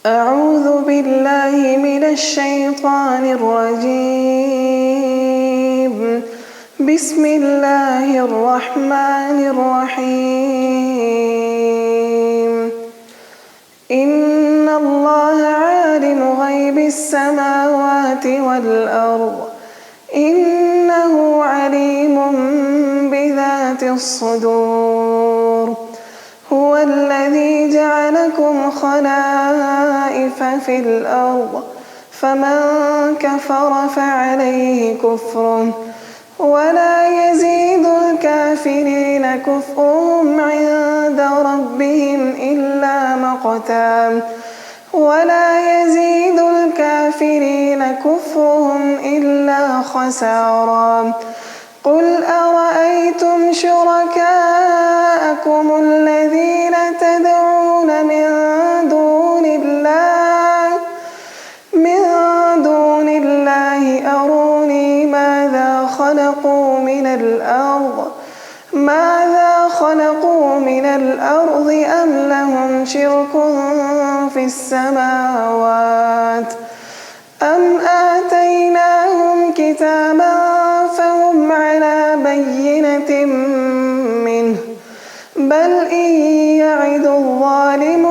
أعوذ بالله من الشيطان الرجيم. بسم الله الرحمن الرحيم. إن الله عالم غيب السماوات والأرض إنه عليم بذات الصدور. هو الذي جعلكم خلائف في الأرض فمن كفر فعليه كفره ولا يزيد الكافرين كفرهم عند ربهم إلا مقتا ولا يزيد الكافرين كفرهم إلا خسارا. قل أرأيتم شركاءكم الذين تدعون من دون الله أروني ماذا خلقوا من الأرض أم لهم شرك في السماوات أم آتيناهم كتابا فهم على بينة منه بل إن يعد الظالمون